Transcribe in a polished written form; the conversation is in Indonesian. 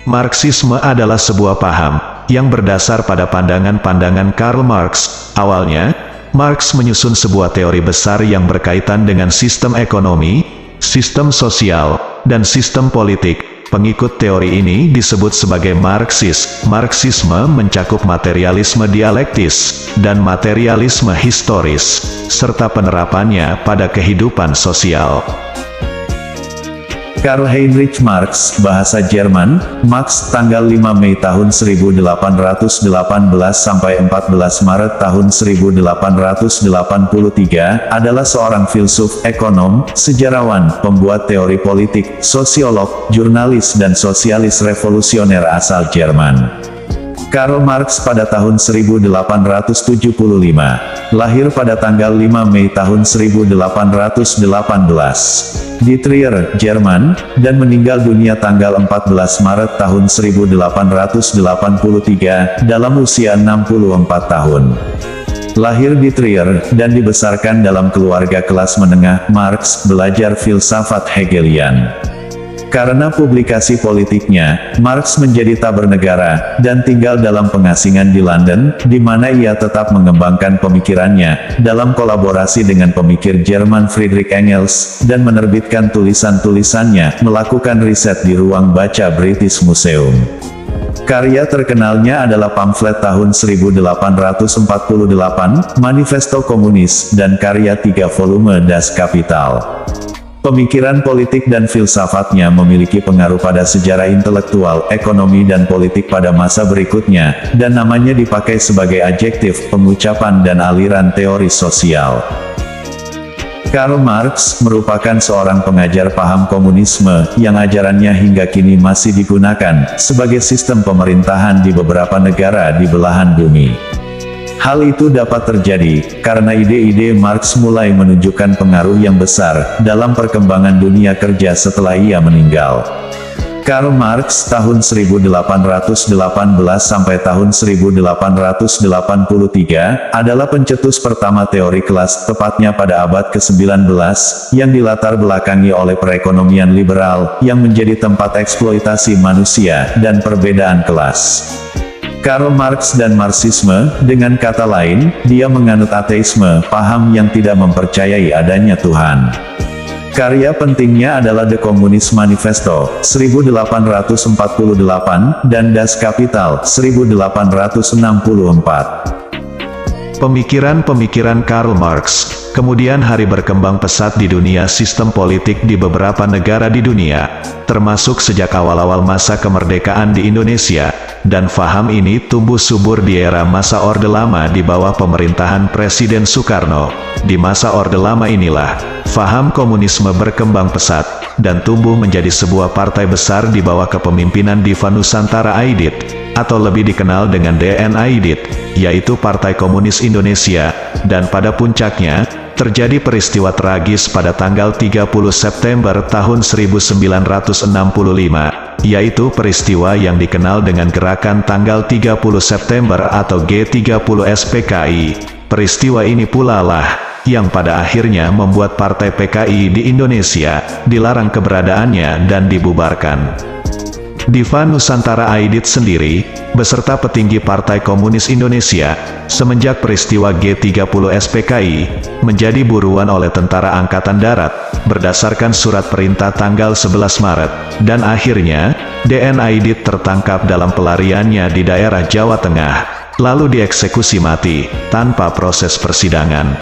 Marxisme adalah sebuah paham yang berdasar pada pandangan-pandangan Karl Marx. Awalnya, Marx menyusun sebuah teori besar yang berkaitan dengan sistem ekonomi, sistem sosial, dan sistem politik. Pengikut teori ini disebut sebagai Marxis. Marxisme mencakup materialisme dialektis dan materialisme historis, serta penerapannya pada kehidupan sosial. Karl Heinrich Marx, bahasa Jerman, Marx, tanggal 5 Mei tahun 1818 sampai 14 Maret tahun 1883, adalah seorang filsuf, ekonom, sejarawan, pembuat teori politik, sosiolog, jurnalis dan sosialis revolusioner asal Jerman. Karl Marx pada tahun 1875, lahir pada tanggal 5 Mei tahun 1818, di Trier, Jerman, dan meninggal dunia tanggal 14 Maret tahun 1883, dalam usia 64 tahun. Lahir di Trier, dan dibesarkan dalam keluarga kelas menengah, Marx belajar filsafat Hegelian. Karena publikasi politiknya, Marx menjadi tak bernegara, dan tinggal dalam pengasingan di London, di mana ia tetap mengembangkan pemikirannya, dalam kolaborasi dengan pemikir Jerman Friedrich Engels, dan menerbitkan tulisan-tulisannya, melakukan riset di ruang baca British Museum. Karya terkenalnya adalah pamflet tahun 1848, Manifesto Komunis, dan karya 3 volume Das Kapital. Pemikiran politik dan filsafatnya memiliki pengaruh pada sejarah intelektual, ekonomi dan politik pada masa berikutnya, dan namanya dipakai sebagai adjektif, pengucapan dan aliran teori sosial. Karl Marx merupakan seorang pengajar paham komunisme, yang ajarannya hingga kini masih digunakan sebagai sistem pemerintahan di beberapa negara di belahan bumi. Hal itu dapat terjadi, karena ide-ide Marx mulai menunjukkan pengaruh yang besar, dalam perkembangan dunia kerja setelah ia meninggal. Karl Marx tahun 1818 sampai tahun 1883, adalah pencetus pertama teori kelas, tepatnya pada abad ke-19, yang dilatar belakangi oleh perekonomian liberal, yang menjadi tempat eksploitasi manusia, dan perbedaan kelas. Karl Marx dan Marxisme, dengan kata lain, dia menganut ateisme, paham yang tidak mempercayai adanya Tuhan. Karya pentingnya adalah The Communist Manifesto, 1848, dan Das Kapital, 1864. Pemikiran-pemikiran Karl Marx, kemudian hari berkembang pesat di dunia sistem politik di beberapa negara di dunia, termasuk sejak awal-awal masa kemerdekaan di Indonesia, dan faham ini tumbuh subur di era masa Orde Lama di bawah pemerintahan Presiden Soekarno. Di masa Orde Lama inilah, faham komunisme berkembang pesat, dan tumbuh menjadi sebuah partai besar di bawah kepemimpinan Diva Nusantara Aidit, atau lebih dikenal dengan DN Aidit, yaitu Partai Komunis Indonesia, dan pada puncaknya, terjadi peristiwa tragis pada tanggal 30 September tahun 1965, yaitu peristiwa yang dikenal dengan Gerakan Tanggal 30 September atau G30 SPKI. Peristiwa ini pula lah yang pada akhirnya membuat Partai PKI di Indonesia dilarang keberadaannya dan dibubarkan. Diva Nusantara Aidit sendiri, beserta petinggi Partai Komunis Indonesia, semenjak peristiwa G30 SPKI, menjadi buruan oleh Tentara Angkatan Darat, berdasarkan surat perintah tanggal 11 Maret, dan akhirnya, DN Aidit tertangkap dalam pelariannya di daerah Jawa Tengah, lalu dieksekusi mati, tanpa proses persidangan.